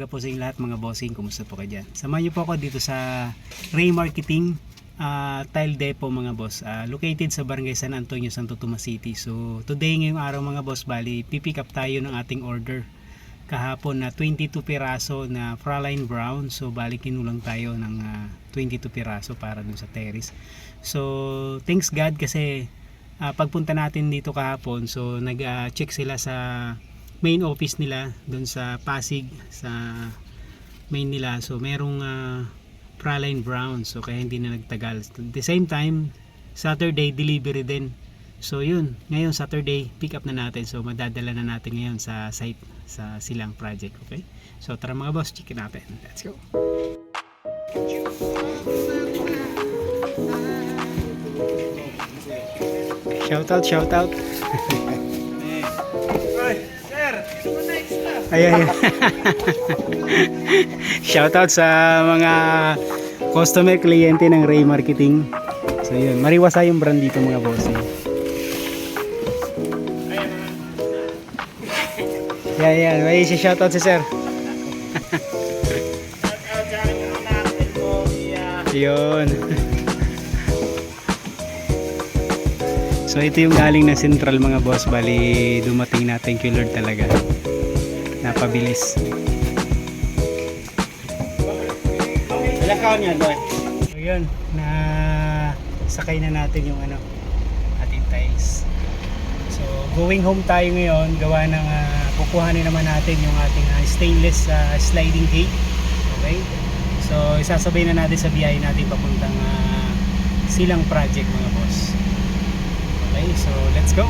po sa inyo lahat mga bossing, kumusta po kayo dyan? Samahan niyo po ako dito sa Ray Marketing Tile Depot mga boss, located sa Barangay San Antonio, Santo Tomas City. So today ngayong araw mga boss, bali pipick up tayo ng ating order kahapon na 22 piraso na Praline Brown. So bali kinulang tayo ng 22 piraso para dun sa terrace. So thanks God kasi pagpunta natin dito kahapon, so nag-check sila sa main office nila doon sa Pasig, sa main nila. So merong Praline Brown, so kaya hindi na nagtagal. At the same time Saturday delivery din. So yun, ngayon Saturday pick up na natin. So madadala na natin ngayon sa site sa Silang Project. Okay, so tara mga boss, check natin, let's go. Shout out. Ayan. Shout out sa mga customer, kliyente ng Ray Marketing. So yun, mariwasa yung brand dito mga boss. Yan. May shout out si sir. Yun. So ito yung galing na Central mga boss, bali dumating na, thank you Lord talaga, napabilis. Ilang kaon yan boy? So yun, na sakay na natin yung ating tiles. So going home tayo ngayon, gawa ng kukuhanin naman natin yung ating stainless sliding gate. Okay, so isasabay na natin sa biyahe natin papuntang Silang Project mga boss. Okay, so let's go.